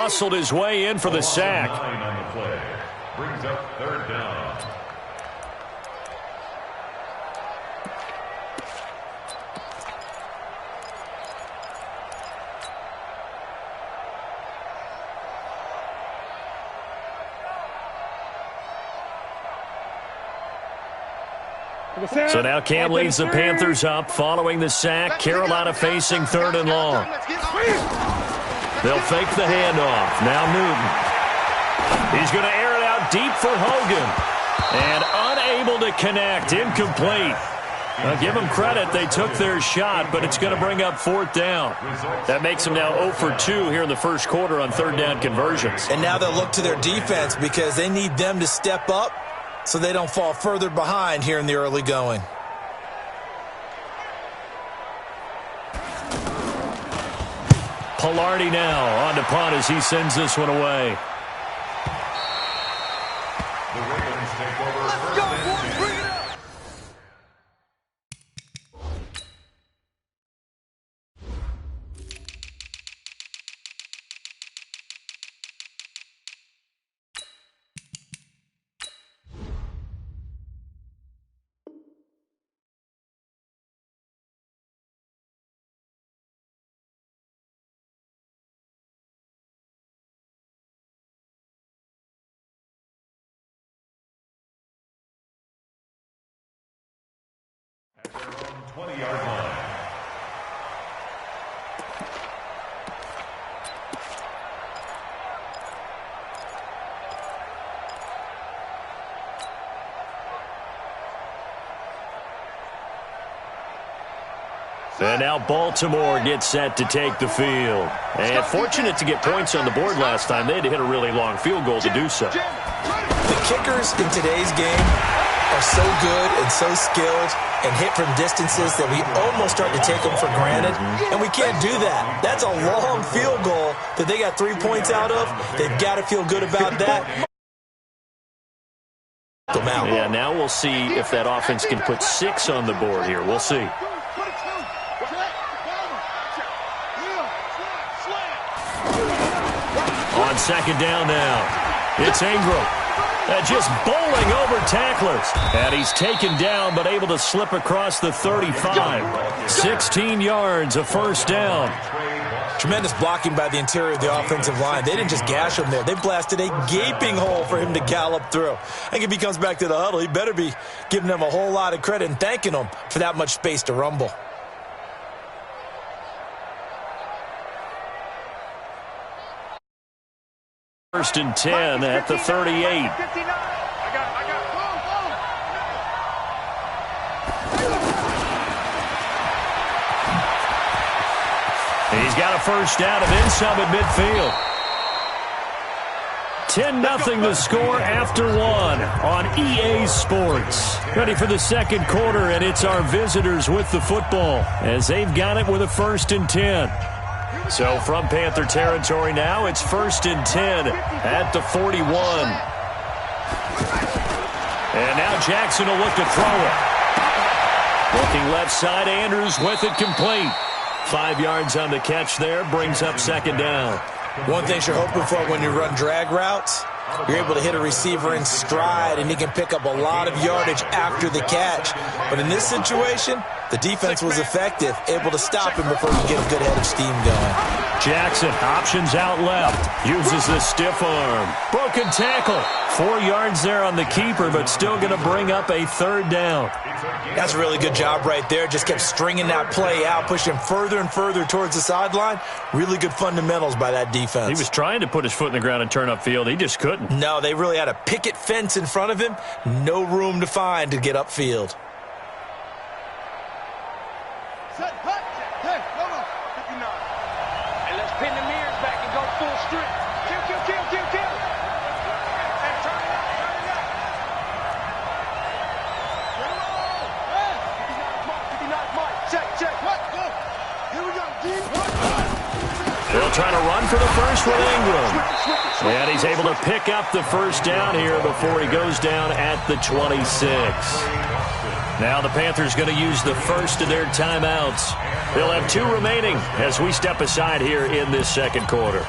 Hustled his way in for the sack. On the play. Brings up third down. So now Cam leads the Panthers up following the sack. Carolina facing 3rd and long. They'll fake the handoff. Now Newton. He's going to air it out deep for Hogan. And unable to connect. Incomplete. Give them credit. They took their shot, but it's going to bring up 4th down. That makes them now 0 for 2 here in the first quarter on 3rd down conversions. And now they'll look to their defense because they need them to step up so they don't fall further behind here in the early going. Palardy now on to punt as he sends this one away. The Ravens take over. Let's go, boys. Bring it up. At their own 20-yard line. And now Baltimore gets set to take the field. And fortunate to get points on the board last time. They had to hit a really long field goal to do so. The kickers in today's game are so good and so skilled and hit from distances that we almost start to take them for granted. And we can't do that. That's a long field goal that they got 3 points out of. They've got to feel good about that. Yeah, now we'll see if that offense can put 6 on the board here. We'll see. On 2nd down now, it's Ingram. Just bowling over tacklers. And he's taken down but able to slip across the 35. 16 yards, a 1st down. Tremendous blocking by the interior of the offensive line. They didn't just gash him there. They blasted a gaping hole for him to gallop through. I think if he comes back to the huddle, he better be giving them a whole lot of credit and thanking them for that much space to rumble. First and 10 at the 38. He's got a 1st down of inside at midfield. 10-0 the score after 1 on EA Sports. Ready for the 2nd quarter, and it's our visitors with the football as they've got it with a 1st and 10. So from Panther territory now, it's 1st and 10 at the 41. And now Jackson will look to throw it. Looking left side, Andrews with it complete. 5 yards on the catch there, brings up 2nd down. One thing you're hoping for when you run drag routes, you're able to hit a receiver in stride, and he can pick up a lot of yardage after the catch. But in this situation, the defense was effective, able to stop him before he get a good head of steam going. Jackson options out left, uses the stiff arm. Broken tackle. 4 yards there on the keeper, but still going to bring up a 3rd down. That's a really good job right there. Just kept stringing that play out, pushing further and further towards the sideline. Really good fundamentals by that defense. He was trying to put his foot in the ground and turn upfield. He just couldn't. No, they really had a picket fence in front of him. No room to find to get upfield. And let's pin the mirrors back and go full strength. Kill, kill, kill, kill, kill. And turn it up, turn it up. Check, check. What? Go. Here we go. They'll try to run for the first with Ingram. And he's able to pick up the 1st down here before he goes down at the 26. Now the Panthers going to use the first of their timeouts. They'll have 2 remaining as we step aside here in this 2nd quarter.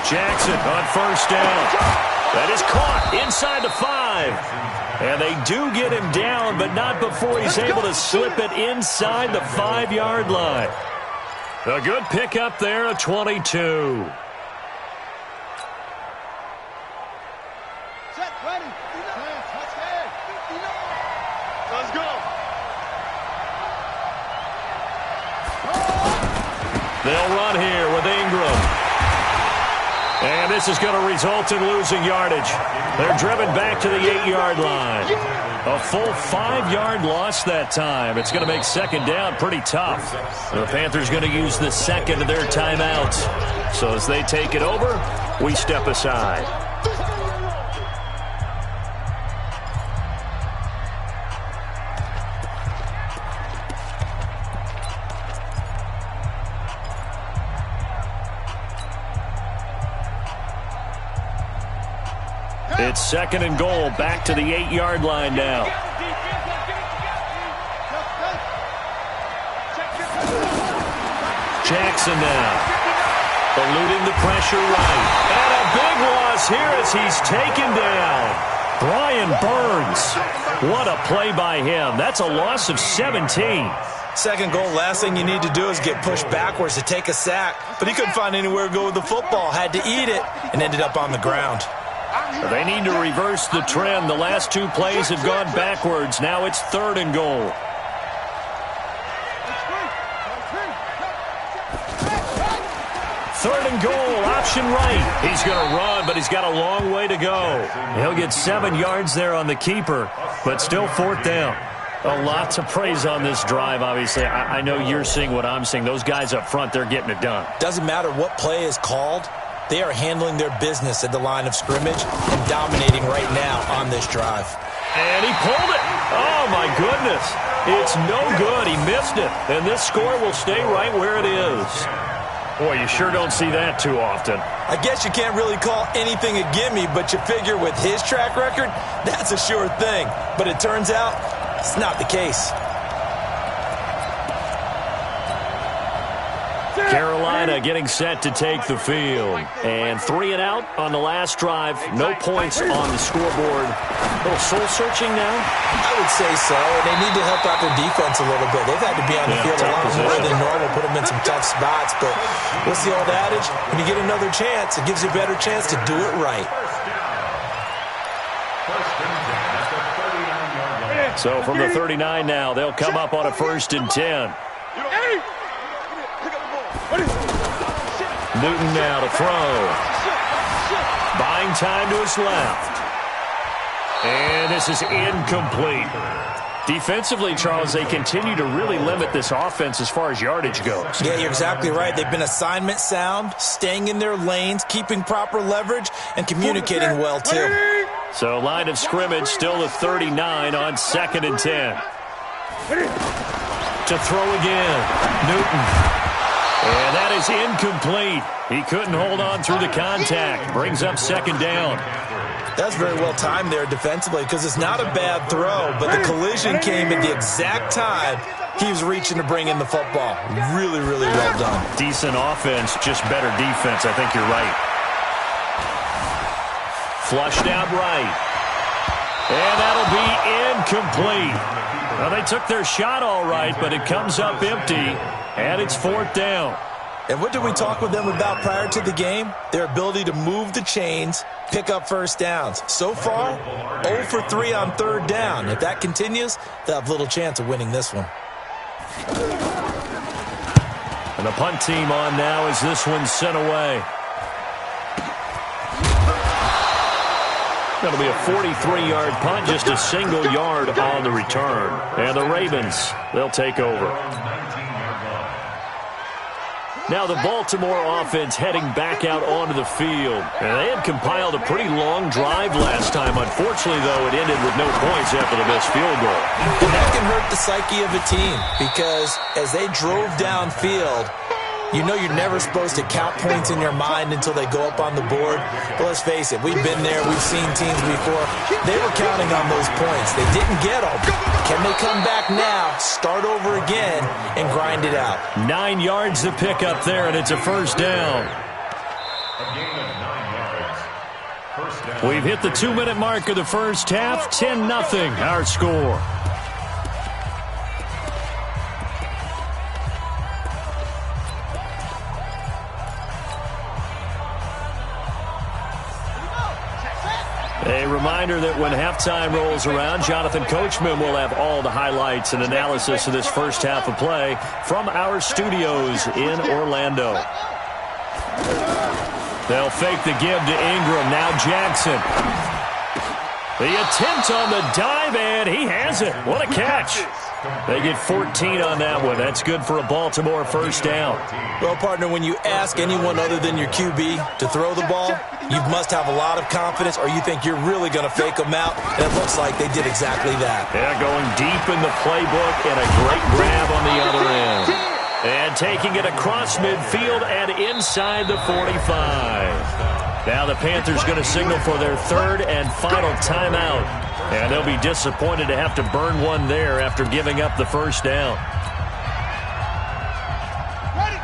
Jackson on first down. That is caught inside the 5. And they do get him down, but not before he's able to slip it inside the 5-yard line. A good pickup there, a 22. Let's go. They'll run here with Ingram. And this is going to result in losing yardage. They're driven back to the 8-yard line. A full 5-yard loss that time. It's going to make second down pretty tough. The Panthers going to use the second of their timeouts. So as they take it over, we step aside. It's second and goal, back to the 8-yard line now. Jackson now, eluding the pressure right. And a big loss here as he's taken down. Brian Burns. What a play by him. That's a loss of 17. Second goal, last thing you need to do is get pushed backwards to take a sack. But he couldn't find anywhere to go with the football. Had to eat it and ended up on the ground. They need to reverse the trend. The last 2 plays have gone backwards. Now it's third and goal. Third and goal, option right. He's going to run, but he's got a long way to go. He'll get 7 yards there on the keeper, but still fourth down. A lot to praise on this drive, obviously. I know you're seeing what I'm seeing. Those guys up front, they're getting it done. Doesn't matter what play is called. They are handling their business at the line of scrimmage and dominating right now on this drive. And he pulled it. Oh, my goodness. It's no good. He missed it. And this score will stay right where it is. Boy, you sure don't see that too often. I guess you can't really call anything a gimme, but you figure with his track record, that's a sure thing. But it turns out it's not the case. Carolina getting set to take the field. And 3 and out on the last drive. No points on the scoreboard. A little soul-searching now? I would say so. And they need to help out their defense a little bit. They've had to be on the field a lot more than normal, put them in some tough spots. But what's the old adage? When you get another chance, it gives you a better chance to do it right. So from the 39 now, they'll come up on a 1st and 10. Newton now to throw. Buying time to his left. And this is incomplete. Defensively, Charles, they continue to really limit this offense as far as yardage goes. Yeah, you're exactly right. They've been assignment sound, staying in their lanes, keeping proper leverage, and communicating well, too. So line of scrimmage still the 39 on 2nd and 10. To throw again. Newton. And that is incomplete. He couldn't hold on through the contact. Brings up 2nd down. That's very well timed there defensively because it's not a bad throw, but the collision came at the exact time he was reaching to bring in the football. Really, really well done. Decent offense, just better defense. I think you're right. Flushed out right. And that'll be incomplete. Well, they took their shot all right, but it comes up empty, and it's 4th down. And what did we talk with them about prior to the game? Their ability to move the chains, pick up first downs. So far, 0 for 3 on 3rd down. If that continues, they'll have little chance of winning this one. And the punt team on now as this one's sent away. That'll be a 43-yard punt, just a single yard on the return. And the Ravens, they'll take over. Now the Baltimore offense heading back out onto the field. And they had compiled a pretty long drive last time. Unfortunately, though, it ended with no points after the missed field goal. And that can hurt the psyche of a team because as they drove downfield, You know you're never supposed to count points in your mind until they go up on the board. But let's face it, we've been there. We've seen teams before. They were counting on those points. They didn't get them. Can they come back now, start over again, and grind it out? 9 yards to pick up there, and it's a first down. A gain of 9 yards. First down. We've hit the 2-minute mark of the first half. 10-0 our score. A reminder that when halftime rolls around, Jonathan Coachman will have all the highlights and analysis of this first half of play from our studios in Orlando. They'll fake the give to Ingram. Now Jackson. The attempt on the dive, and he has it. What a catch. They get 14 on that one. That's good for a Baltimore first down. Well, partner, when you ask anyone other than your QB to throw the ball, you must have a lot of confidence, or you think you're really going to fake them out, and it looks like they did exactly that. Yeah, going deep in the playbook, and a great grab on the other end. And taking it across midfield and inside the 45. Now the Panthers going to signal for their third and final timeout. And they'll be disappointed to have to burn one there after giving up the first down. Ready.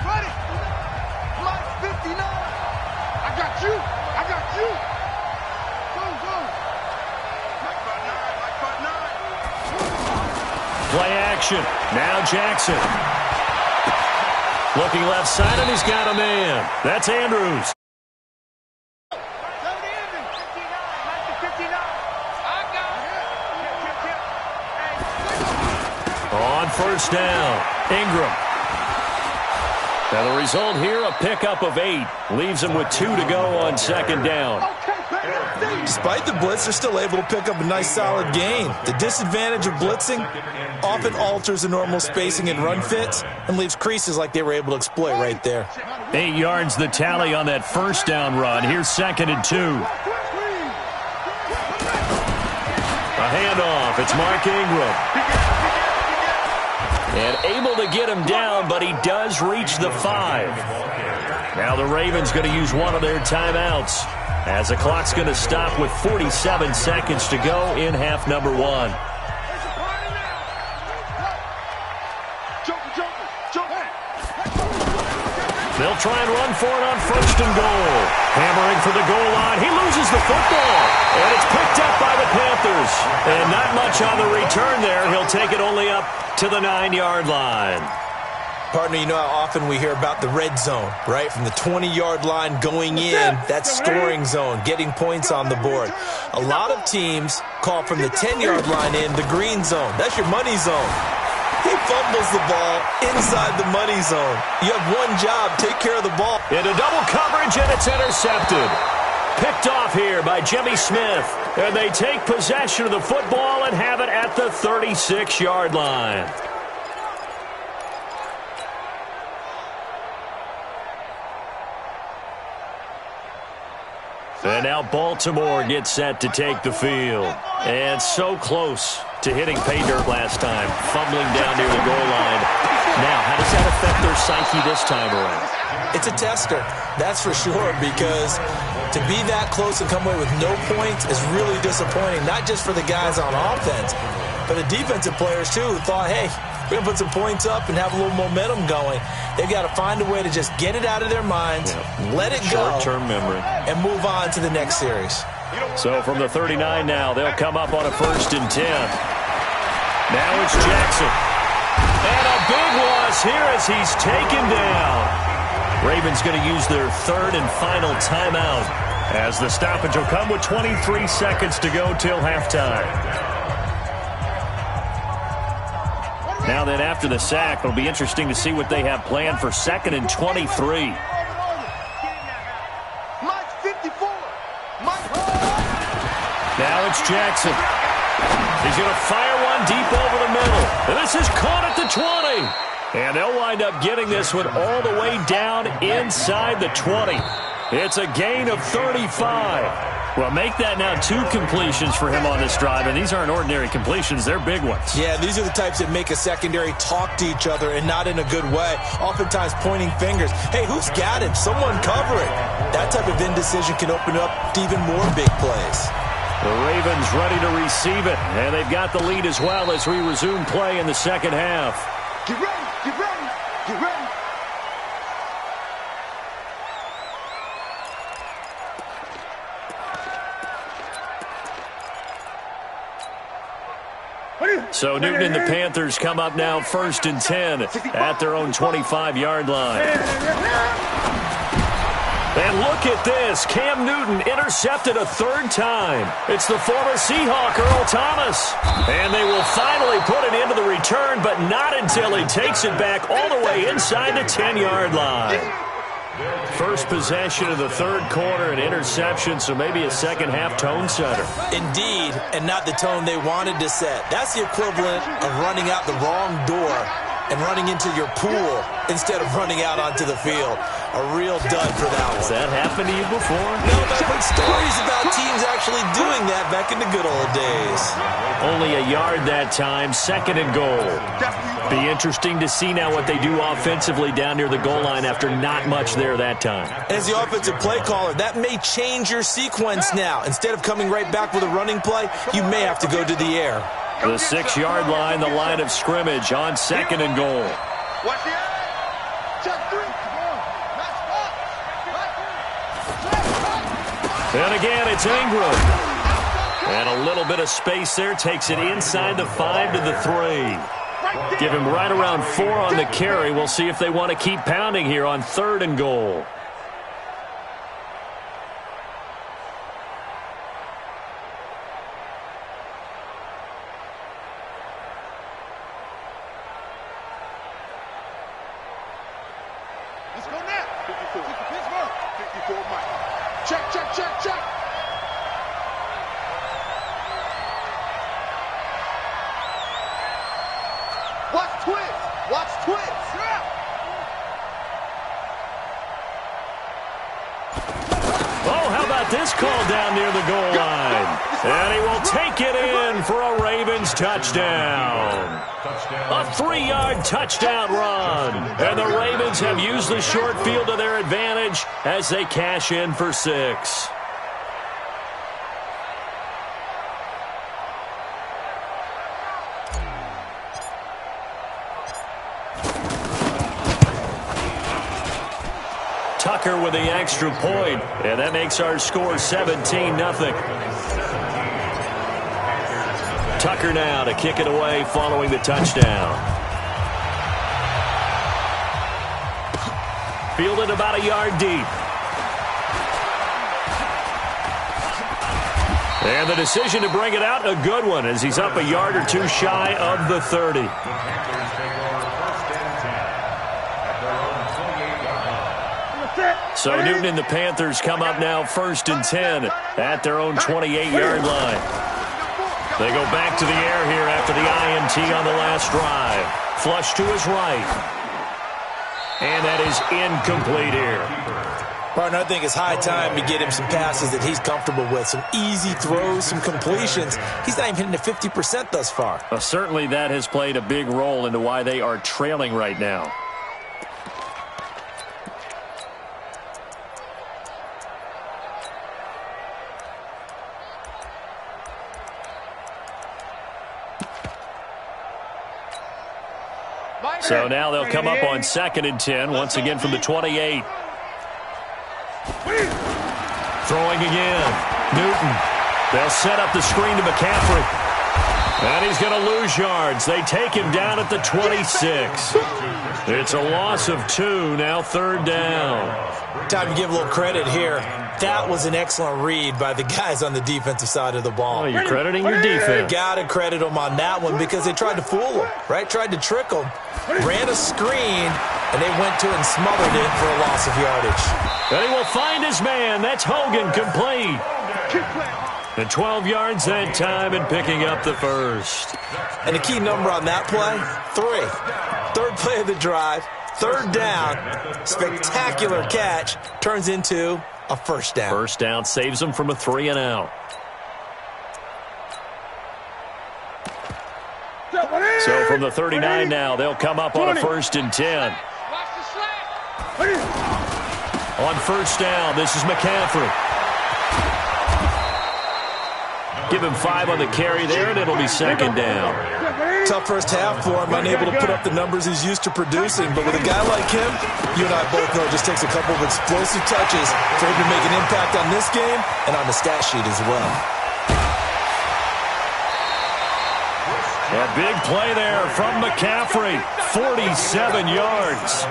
Mike 59. I got you. Go. Mike 59. Play action. Now Jackson. Looking left side, and he's got a man. That's Andrews. On first down, Ingram. Now the result here, a pickup of 8. Leaves him with 2 to go on second down. Despite the blitz, they're still able to pick up a nice solid gain. The disadvantage of blitzing often alters the normal spacing and run fits and leaves creases like they were able to exploit right there. 8 yards the tally on that first down run. Here's 2nd and 2. A handoff. It's Mark Ingram. And able to get him down, but he does reach the 5. Now the Ravens going to use one of their timeouts as the clock's going to stop with 47 seconds to go in half number 1. They'll try and run for it on first and goal. Hammering for the goal line. He loses the football. And it's picked up by the Panthers. And not much on the return there. He'll take it only up to the 9-yard line. Partner, you know how often we hear about the red zone, right? From the 20-yard line going in, that's scoring zone, getting points on the board. A lot of teams call from the 10-yard line in the green zone. That's your money zone. He fumbles the ball inside the money zone. You have one job, take care of the ball. Into double coverage, and it's intercepted. Picked off here by Jimmy Smith. And they take possession of the football and have it at the 36-yard line. And now Baltimore gets set to take the field. And so close to hitting pay dirt last time. Fumbling down near the goal line. Now, how does that affect their psyche this time around? It's a tester, that's for sure, because to be that close and come away with no points is really disappointing, not just for the guys on offense, but the defensive players, too, who thought, hey, we're going to put some points up and have a little momentum going. They've got to find a way to just get it out of their minds, let it go, short-term memory, and move on to the next series. So from the 39 now, they'll come up on a 1st and 10. Now it's Jackson. And a big loss here as he's taken down. Ravens going to use their 3rd and final timeout as the stoppage will come with 23 seconds to go till halftime. Now then, after the sack, it'll be interesting to see what they have planned for 2nd and 23. Now it's Jackson. He's going to fire one deep over the middle. And this is caught at the 20. And they'll wind up getting this one all the way down inside the 20. It's a gain of 35. Well, make that now 2 completions for him on this drive, and these aren't ordinary completions. They're big ones. Yeah, these are the types that make a secondary talk to each other and not in a good way, oftentimes pointing fingers. Hey, who's got it? Someone cover it. That type of indecision can open up to even more big plays. The Ravens ready to receive it, and they've got the lead as well as we resume play in the second half. Get ready, get ready, get ready. So Newton and the Panthers come up now 1st and 10 at their own 25-yard line. And look at this. Cam Newton intercepted a 3rd time. It's the former Seahawk, Earl Thomas. And they will finally put an end to the return, but not until he takes it back all the way inside the 10-yard line. First possession of the 3rd quarter, an interception, so maybe a second-half tone setter. Indeed, and not the tone they wanted to set. That's the equivalent of running out the wrong door and running into your pool instead of running out onto the field. A real dud for that one. Has that happened to you before? No, but I've heard stories about teams actually doing that back in the good old days. Only a yard that time, 2nd and goal. Be interesting to see now what they do offensively down near the goal line after not much there that time. As the offensive play caller, that may change your sequence now. Instead of coming right back with a running play, you may have to go to the air. The 6-yard line, the line of scrimmage on 2nd and goal. Watch the eye. Check 3. And again, it's Ingram. And a little bit of space there takes it inside the 5 to the 3. Give him right around 4 on the carry. We'll see if they want to keep pounding here on 3rd and goal. Let's go now. 54. Pittsburgh. 54 Mike. Check, check, check, check. Watch twins. Watch twins. Yeah. Oh, how about this call down near the goal line? And he will take it in for a Ravens touchdown. A 3-yard touchdown run. And the Ravens have used the short field to their advantage as they cash in for 6. Tucker with the extra point, and that makes our score 17-0. Tucker now to kick it away following the touchdown. Fielded about a yard deep. And the decision to bring it out, a good one, as he's up a yard or 2 shy of the 30. So Newton and the Panthers come up now 1st and 10 at their own 28-yard line. They go back to the air here after the INT on the last drive. Flush to his right. And that is incomplete here. Partner, I think it's high time to get him some passes that he's comfortable with. Some easy throws, some completions. He's not even hitting to 50% thus far. Well, certainly that has played a big role into why they are trailing right now. So now they'll come up on 2nd and 10, once again from the 28. Throwing again. Newton. They'll set up the screen to McCaffrey. And he's going to lose yards. They take him down at the 26. It's a loss of 2, now 3rd down. Time to give a little credit here. That was an excellent read by the guys on the defensive side of the ball. Oh, you're crediting your defense. Got to credit them on that one because they tried to fool him, right? Tried to trick him. Ran a screen, and they went to it and smothered it for a loss of yardage. And he will find his man. That's Hogan, complete. And 12 yards that time and picking up the 1st. And the key number on that play, 3. 3rd play of the drive, 3rd down. Spectacular catch turns into a first down. First down saves them from a 3-and-out. So from the 39 now, they'll come up on a 1st and 10. On first down, this is McCaffrey. Give him 5 on the carry there, and it'll be 2nd down. Tough first half for him, unable to put up the numbers he's used to producing. But with a guy like him, you and I both know it just takes a couple of explosive touches for him to make an impact on this game and on the stat sheet as well. A big play there from McCaffrey. 47 yards.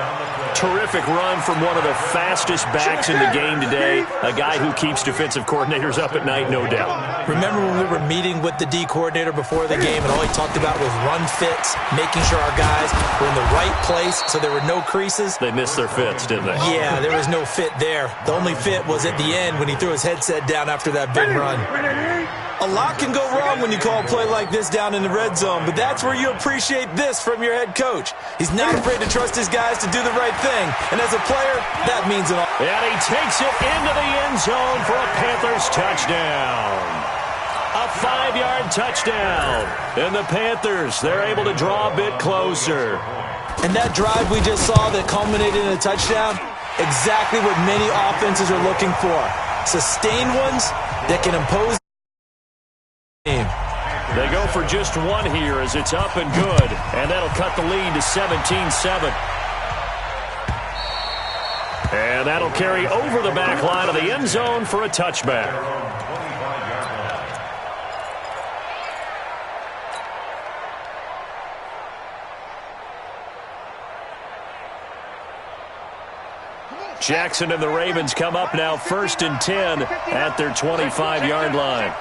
Terrific run from one of the fastest backs in the game today. A guy who keeps defensive coordinators up at night, no doubt. Remember when we were meeting with the D coordinator before the game and all he talked about was run fits, making sure our guys were in the right place so there were no creases? They missed their fits, didn't they? Yeah, there was no fit there. The only fit was at the end when he threw his headset down after that big run. A lot can go wrong when you call a play like this down in the red zone, but that's where you appreciate this from your head coach. He's not afraid to trust his guys to do the right thing, and as a player, that means it all. And he takes it into the end zone for a Panthers touchdown. A 5-yard touchdown. And the Panthers, they're able to draw a bit closer. And that drive we just saw that culminated in a touchdown, exactly what many offenses are looking for. Sustained ones that can impose. They go for just one here as it's up and good. And that'll cut the lead to 17-7. And that'll carry over the back line of the end zone for a touchback. Jackson and the Ravens come up now 1st and 10 at their 25-yard line.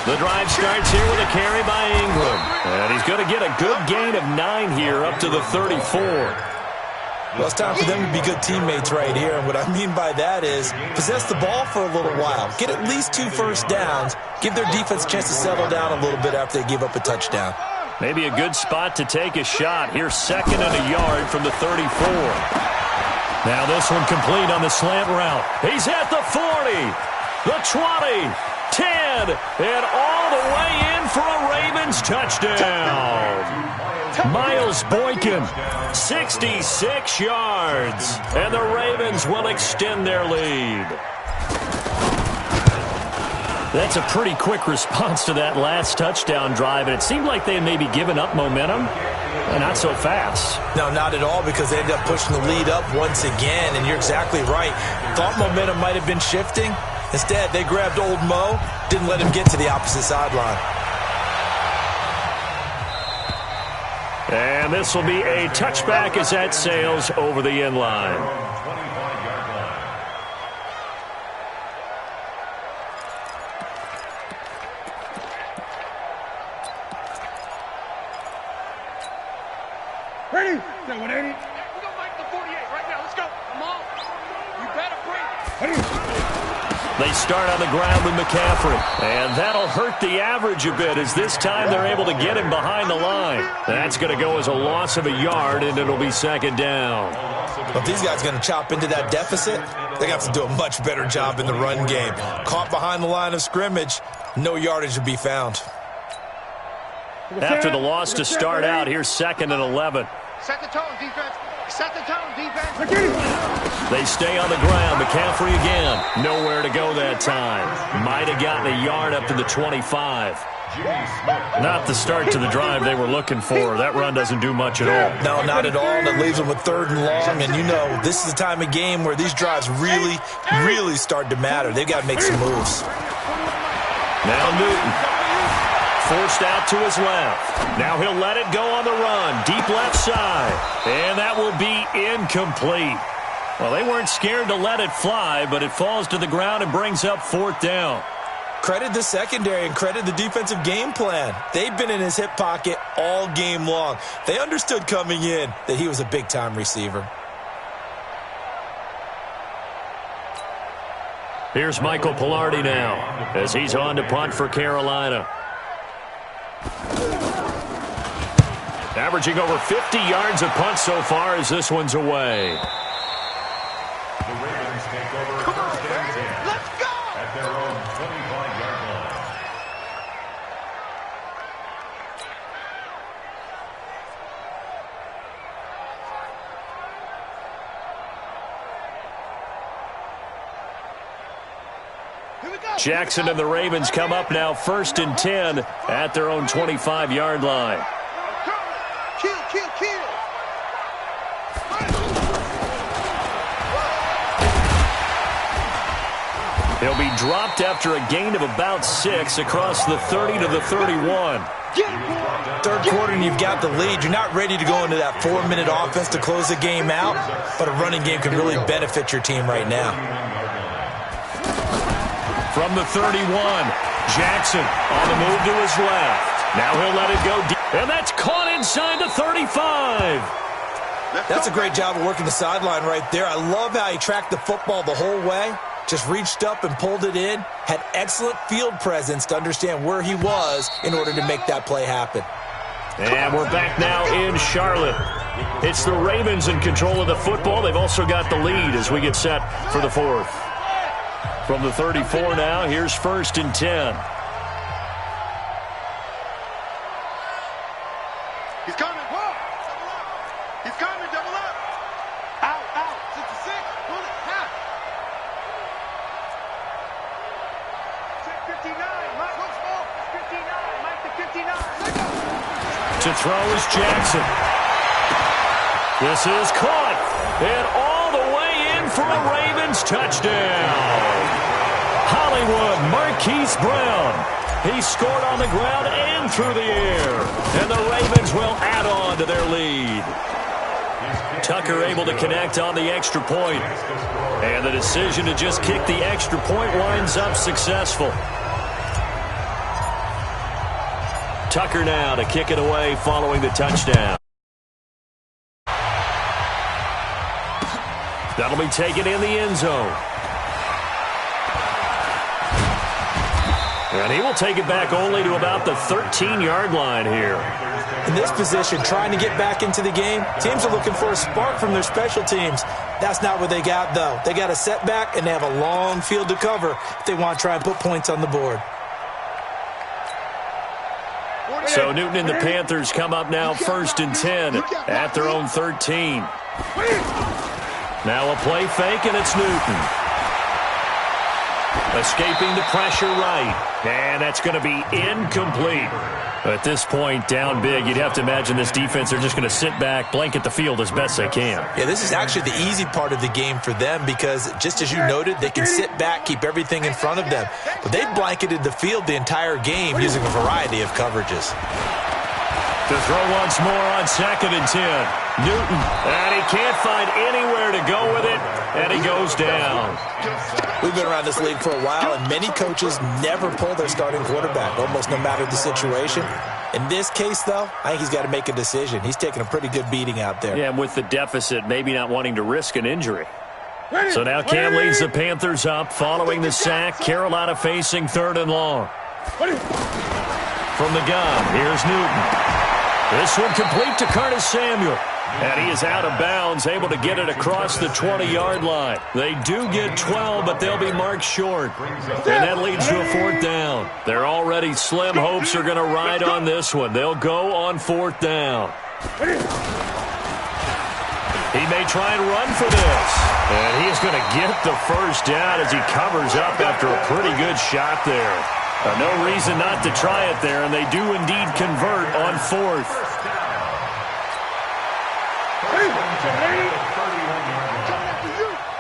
The drive starts here with a carry by Ingram. And he's going to get a good gain of 9 here up to the 34. Well, it's time for them to be good teammates right here. And what I mean by that is possess the ball for a little while. Get at least 2 first downs. Give their defense a chance to settle down a little bit after they give up a touchdown. Maybe a good spot to take a shot. Here's 2nd and a yard from the 34. Now this one complete on the slant route. He's at the 40, the 20, 10, and all the way in for a Ravens touchdown. Miles Boykin, 66 yards, and the Ravens will extend their lead. That's a pretty quick response to that last touchdown drive, and it seemed like they had maybe given up momentum. Not so fast. No, not at all, because they ended up pushing the lead up once again, and you're exactly right. Thought momentum might have been shifting. Instead, they grabbed old Mo, didn't let him get to the opposite sideline. And this will be a touchback as that sails over the end line. Ready? We're going to make the 48 right now. Let's go. Come on. You better breathe. They start on the ground with McCaffrey. And that'll hurt the average a bit as this time they're able to get him behind the line. That's going to go as a loss of a yard, and it'll be 2nd down. But these guys are going to chop into that deficit. They got to do a much better job in the run game. Caught behind the line of scrimmage, no yardage to be found. After the loss to start out, here's 2nd and 11. Set the tone, defense. Set the tone, defense. They stay on the ground. McCaffrey again. Nowhere to go that time. Might have gotten a yard up to the 25. Not the start to the drive they were looking for. That run doesn't do much at all. No, not at all. That leaves them with 3rd and long. And you know, this is the time of game where these drives really, really start to matter. They've got to make some moves. Now Newton. Forced out to his left. Now he'll let it go on the run. Deep left side. And that will be incomplete. Well, they weren't scared to let it fly, but it falls to the ground and brings up 4th down. Credit the secondary and credit the defensive game plan. They've been in his hip pocket all game long. They understood coming in that he was a big-time receiver. Here's Michael Pilardi now as he's on to punt for Carolina. Averaging over 50 yards a punt so far as this one's away. The Ravens take over. Jackson and the Ravens come up now 1st and 10 at their own 25-yard line. Kill, kill, kill. He'll be dropped after a gain of about 6 across the 30 to the 31. Third quarter and you've got the lead. You're not ready to go into that 4-minute offense to close the game out, but a running game can really benefit your team right now. From the 31, Jackson on the move to his left. Now he'll let it go deep, and that's caught inside the 35. That's a great job of working the sideline right there. I love how he tracked the football the whole way. Just reached up and pulled it in. Had excellent field presence to understand where he was in order to make that play happen. And we're back now in Charlotte. It's the Ravens in control of the football. They've also got the lead as we get set for the 4th. From the 34 now, here's 1st and 10. He's coming. Whoa. Double up. He's coming. Double up. Out, out. 66. Pull it. Half. Check 59. Mike, go small. 59. Mike to 59. To throw is Jackson. This is caught. And all the way in for a Ravens touchdown. Hollywood Marquise Brown. He scored on the ground and through the air. And the Ravens will add on to their lead. Tucker able to connect on the extra point. And the decision to just kick the extra point winds up successful. Tucker now to kick it away following the touchdown. That'll be taken in the end zone. And he will take it back only to about the 13-yard line here. In this position, trying to get back into the game, teams are looking for a spark from their special teams. That's not what they got, though. They got a setback, and they have a long field to cover if they want to try and put points on the board. So Newton and the Panthers come up now 1st and 10 at their own 13. Now a play fake, and it's Newton. Escaping the pressure right. And that's going to be incomplete. At this point, down big, you'd have to imagine this defense, they're just going to sit back, blanket the field as best they can. Yeah, this is actually the easy part of the game for them because, just as you noted, they can sit back, keep everything in front of them. But they've blanketed the field the entire game using a variety of coverages. To throw once more on 2nd and 10. Newton, and he can't find anywhere to go with it, and he goes down. We've been around this league for a while, and many coaches never pull their starting quarterback, almost no matter the situation. In this case, though, I think he's got to make a decision. He's taking a pretty good beating out there. Yeah, and with the deficit, maybe not wanting to risk an injury. So now Cam leads the Panthers up following the sack. Carolina facing 3rd and long. From the gun, here's Newton. This one complete to Curtis Samuel. And he is out of bounds, able to get it across the 20-yard line. They do get 12, but they'll be marked short. And that leads to a 4th down. Their already slim hopes are going to ride on this one. They'll go on 4th down. He may try and run for this. And he is going to get the 1st down as he covers up after a pretty good shot there. No reason not to try it there, and they do indeed convert on 4th.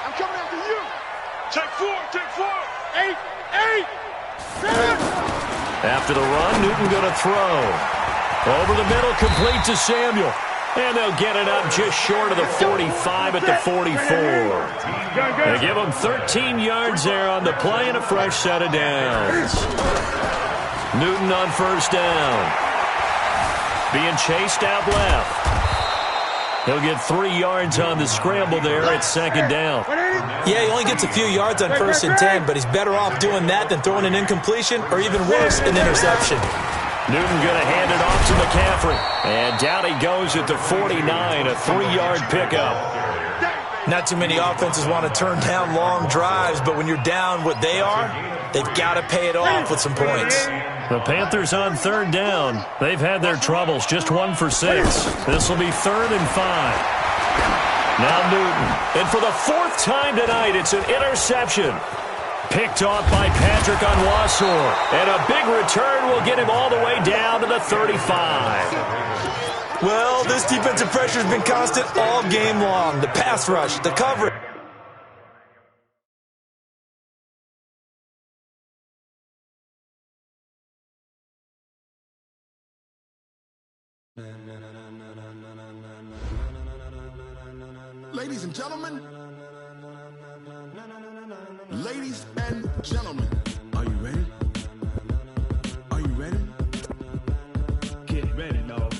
I'm coming after you. Take 4. 8. 7. After the run, Newton going to throw. Over the middle, complete to Samuel. And they'll get it up just short of the 45 at the 44. They give them 13 yards there on the play and a fresh set of downs. Newton on 1st down. Being chased out left. He'll get 3 yards on the scramble there at 2nd down. Yeah, he only gets a few yards on 1st and 10, but he's better off doing that than throwing an incompletion or even worse, an interception. Newton going to hand it off to McCaffrey. And down he goes at the 49, a 3-yard pickup. Not too many offenses want to turn down long drives, but when you're down what they are, they've got to pay it off with some points. The Panthers on 3rd down. They've had their troubles, just 1 for 6. This will be 3rd and 5. Now Newton. And for the 4th time tonight, it's an interception. Picked off by Patrick Onwuasor. And a big return will get him all the way down to the 35. Well, this defensive pressure has been constant all game long. The pass rush, the coverage. Ladies and gentlemen, ladies and gentlemen, are you ready? Are you ready? Get ready, dog.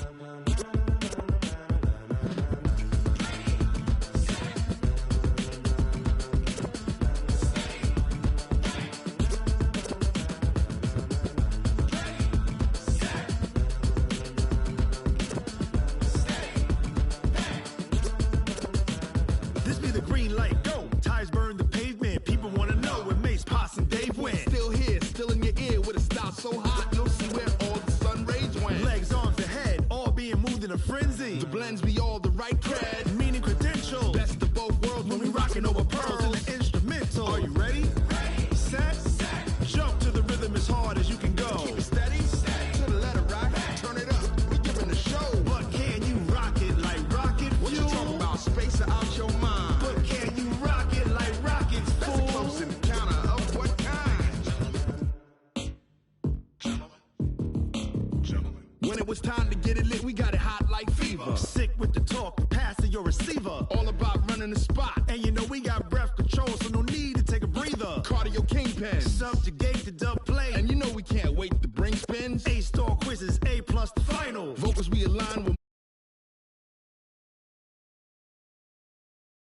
This be the green light, go. Tires burn the pavement. People want to know where Mace, Potts, and Dave went. Still here, still in your ear with a style so hot, you'll see where all the sun rays went. Legs, arms, and head, all being moved in a frenzy. The blends be all the right cred, meaning credentials. Best of both worlds when we rockin' over pearls in the instrumental. Are you ready? Ready. Set. Jump to the rhythm as hard as you can go. Keep it steady. To the letter rock. Turn it up. We giving the show. But can you rock it like rocket fuel? What you talking about? Space out your mind. But can you rock it like rockets, fool? That's a close encounter of what kind? Gentlemen. When it was time to get it lit, we got it hot like fever. Sick with the talk, pass to your receiver. All about running the spot. And you know we got breath control, so no need to take a breather. Cardio kingpin. Subjugate the dub play. And you know we can't wait to bring spins. A-star quizzes, A+ the final. Vocals we align with.